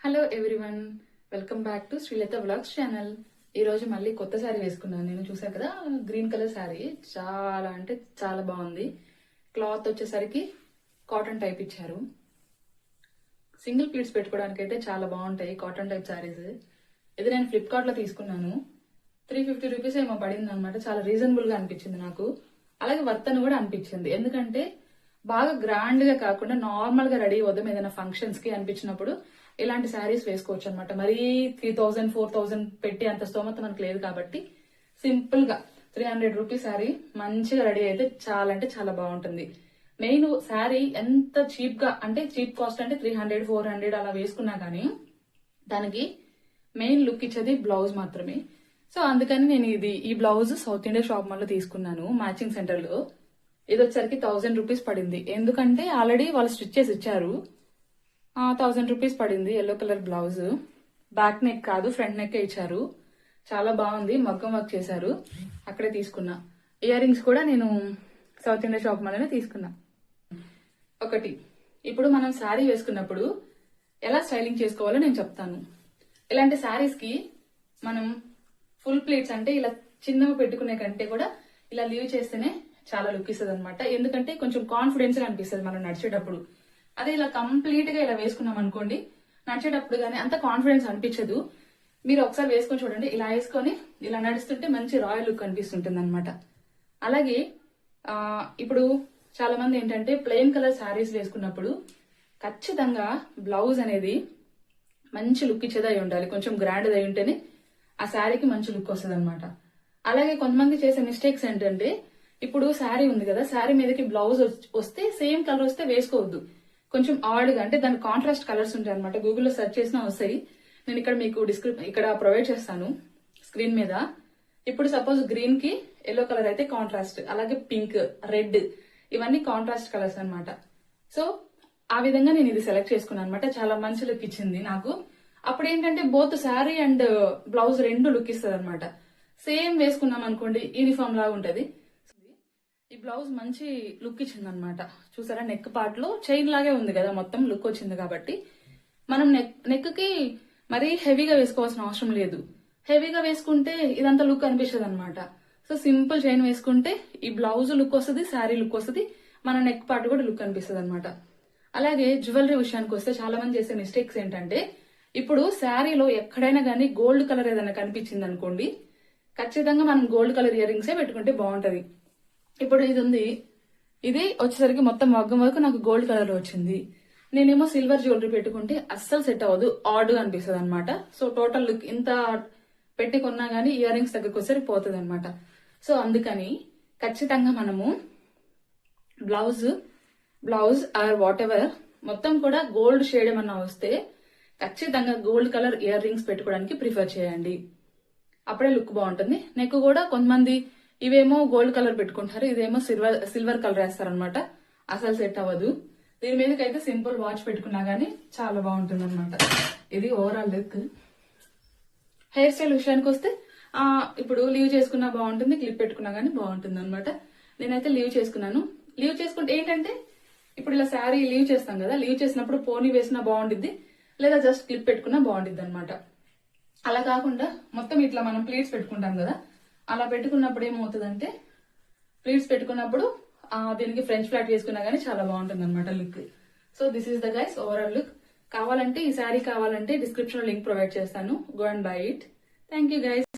Hello everyone, welcome back to Srilatha vlogs channel. ఈ రోజు మళ్ళీ కొత్త శారీ వేసుకున్నాను. నేను చూసాను కదా, గ్రీన్ కలర్ శారీ చాలా అంటే చాలా బాగుంది. క్లాత్ వచ్చేసరికి కాటన్ టైప్ ఇచ్చారు. సింగిల్ ప్లీట్స్ పెట్టుకోవడానికి అయితే చాలా బాగుంటాయి కాటన్ టైప్ శారీస్. ఇది నేను ఫ్లిప్కార్ట్ లో తీసుకున్నాను. 350 రూపీస్ ఏమో పడింది అనమాట. చాలా రీజనబుల్ గా అనిపించింది నాకు. అలాగే వర్త్ అని కూడా అనిపించింది. ఎందుకంటే బాగా గ్రాండ్ గా కాకుండా నార్మల్ గా రెడీ అవుదాం ఏదైనా ఫంక్షన్స్ కి అనిపించినప్పుడు ఇలాంటి శారీస్ వేసుకోవచ్చు అనమాట. మరీ 3000 4000 పెట్టి అంత స్తోమత మనకు లేదు కాబట్టి సింపుల్ గా 300 రూపీస్ శారీ మంచిగా రెడీ అయితే చాలా అంటే చాలా బాగుంటుంది. మెయిన్ శారీ ఎంత చీప్ గా అంటే చీప్ కాస్ట్ అంటే 300 400 అలా వేసుకున్నా గానీ దానికి మెయిన్ లుక్ ఇచ్చేది బ్లౌజ్ మాత్రమే. సో అందుకని నేను ఈ బ్లౌజ్ సౌత్ ఇండియా షాప్ మాల్లో తీసుకున్నాను మ్యాచింగ్ సెంటర్ లో. ఇది వచ్చరికి 1000 రూపీస్ పడింది. ఎందుకంటే ఆల్రెడీ వాళ్ళు స్టిచ్ చేసి ఇచ్చారు. 1000 రూపీస్ పడింది. Yellow colour blouse, back neck కాదు ఫ్రంట్ నెక్ ఇచ్చారు. చాలా బాగుంది, మగ్గం వర్క్ చేశారు. అక్కడే తీసుకున్నా. ఇయర్ రింగ్స్ కూడా నేను సౌత్ ఇండియా షాప్ మాలోనే తీసుకున్నా. ఒకటి, ఇప్పుడు మనం శారీ వేసుకున్నప్పుడు ఎలా స్టైలింగ్ చేసుకోవాలో నేను చెప్తాను. ఇలాంటి శారీస్ కి మనం ఫుల్ ప్లేట్స్ అంటే ఇలా చిన్నవి పెట్టుకునే కంటే కూడా ఇలా లీవ్ చేస్తేనే చాలా లుక్ ఇస్తుంది అనమాట. ఎందుకంటే కొంచెం కాన్ఫిడెన్స్ గా అనిపిస్తుంది మనం నడిచేటప్పుడు. అదే ఇలా కంప్లీట్ గా ఇలా వేసుకున్నాం అనుకోండి, నడిచేటప్పుడు గానీ అంత కాన్ఫిడెన్స్ అనిపించదు. మీరు ఒకసారి వేసుకొని చూడండి. ఇలా వేసుకొని ఇలా నడుస్తుంటే మంచి రాయల్ లుక్ అనిపిస్తుంటుంది అనమాట. అలాగే ఇప్పుడు చాలా మంది ఏంటంటే ప్లెయిన్ కలర్ శారీస్ వేసుకున్నప్పుడు ఖచ్చితంగా బ్లౌజ్ అనేది మంచి లుక్ ఇచ్చేది అయి ఉండాలి. కొంచెం గ్రాండ్ అయి ఉంటేనే ఆ శారీకి మంచి లుక్ వస్తుంది అనమాట. అలాగే కొంతమంది చేసే మిస్టేక్స్ ఏంటంటే, ఇప్పుడు శారీ ఉంది కదా, శారీ మీదకి బ్లౌజ్ వస్తే సేమ్ కలర్ వస్తే వేసుకోవద్దు. కొంచెం ఆడ్ గా అంటే దాని కాంట్రాస్ట్ కలర్స్ ఉంటాయి అనమాట. గూగుల్లో సెర్చ్ చేసినా వస్తాయి. నేను ఇక్కడ మీకు ఇక్కడ ప్రొవైడ్ చేస్తాను స్క్రీన్ మీద. ఇప్పుడు సపోజ్ గ్రీన్ కి ఎల్లో కలర్ అయితే కాంట్రాస్ట్, అలాగే పింక్ రెడ్ ఇవన్నీ కాంట్రాస్ట్ కలర్స్ అనమాట. సో ఆ విధంగా నేను ఇది సెలెక్ట్ చేసుకున్నాను అనమాట. చాలా మంచి లుక్ ఇచ్చింది నాకు. అప్పుడు ఏంటంటే బోత్ శారీ అండ్ బ్లౌజ్ రెండు లుక్ ఇస్తుంది అనమాట. సేమ్ వేసుకున్నాం అనుకోండి యూనిఫామ్ లాగా ఉంటది. ఈ బ్లౌజ్ మంచి లుక్ ఇచ్చింది అనమాట. చూసారా, నెక్ పార్ట్ లో చైన్ లాగే ఉంది కదా, మొత్తం లుక్ వచ్చింది. కాబట్టి మనం నెక్ కి మరీ హెవీగా వేసుకోవాల్సిన అవసరం లేదు. హెవీగా వేసుకుంటే ఇదంతా లుక్ అనిపిస్తుంది అనమాట. సో సింపుల్ చైన్ వేసుకుంటే ఈ బ్లౌజ్ లుక్ వస్తుంది, శారీ లుక్ వస్తుంది, మన నెక్ పార్ట్ కూడా లుక్ అనిపిస్తుంది అనమాట. అలాగే జ్యువెలరీ విషయానికి వస్తే చాలా మంది చేసే మిస్టేక్స్ ఏంటంటే, ఇప్పుడు శారీలో ఎక్కడైనా కానీ గోల్డ్ కలర్ ఏదైనా కనిపించింది అనుకోండి, ఖచ్చితంగా మనం గోల్డ్ కలర్ ఇయర్ రింగ్సే పెట్టుకుంటే బాగుంటది. ఇప్పుడు ఇది ఉంది, ఇది వచ్చేసరికి మొత్తం మగ్గం వరకు నాకు గోల్డ్ కలర్ లో వచ్చింది. నేనేమో సిల్వర్ జ్యువెలరీ పెట్టుకుంటే అస్సలు సెట్ అవ్వదు, ఆడ్ గా అనిపిస్తుంది అనమాట. సో టోటల్ లుక్ ఇంత పెట్టి కొన్నా గానీ ఇయర్ రింగ్స్ దగ్గరకు వచ్చేసరికి పోతుంది అనమాట. సో అందుకని ఖచ్చితంగా మనము బ్లౌజ్ ఆర్ వాట్ ఎవర్ మొత్తం కూడా గోల్డ్ షేడ్ ఏమన్నా వస్తే ఖచ్చితంగా గోల్డ్ కలర్ ఇయర్ రింగ్స్ పెట్టుకోవడానికి ప్రిఫర్ చేయండి. అప్పుడే లుక్ బాగుంటుంది. నెక్ కూడా కొంతమంది ఇవేమో గోల్డ్ కలర్ పెట్టుకుంటారు, ఇదేమో సిల్వర్ కలర్ వేస్తారనమాట. అసలు సెట్ అవ్వదు. దీని మీదకైతే సింపుల్ వాచ్ పెట్టుకున్నా గానీ చాలా బాగుంటుంది అనమాట. ఇది ఓవరాల్ లుక్. హెయిర్ స్టైల్ విషయానికి వస్తే ఇప్పుడు లీవ్ చేసుకున్నా బాగుంటుంది, క్లిప్ పెట్టుకున్నా గానీ బాగుంటుంది అనమాట. నేనైతే లీవ్ చేసుకున్నాను. లీవ్ చేసుకుంటే ఏంటంటే, ఇప్పుడు ఇలా శారీ లీవ్ చేస్తాం కదా, లీవ్ చేసినప్పుడు పోనీ వేసినా బాగుండిద్ది, లేదా జస్ట్ క్లిప్ పెట్టుకున్నా బాగుండిద్ది అనమాట. అలా కాకుండా మొత్తం ఇట్లా మనం ప్లీట్స్ పెట్టుకుంటాం కదా, అలా పెట్టుకున్నప్పుడు ఏమవుతుందంటే, ప్లీట్స్ పెట్టుకున్నప్పుడు దీనికి ఫ్రెంచ్ ఫ్లాట్ వేసుకున్నా గానీ చాలా బాగుంటుంది అనమాట look. So this is the guys overall look. కావాలంటే ఈ శారీ కావాలంటే డిస్క్రిప్షన్ లో లింక్ ప్రొవైడ్ చేస్తాను. Go and by it. Thank you guys.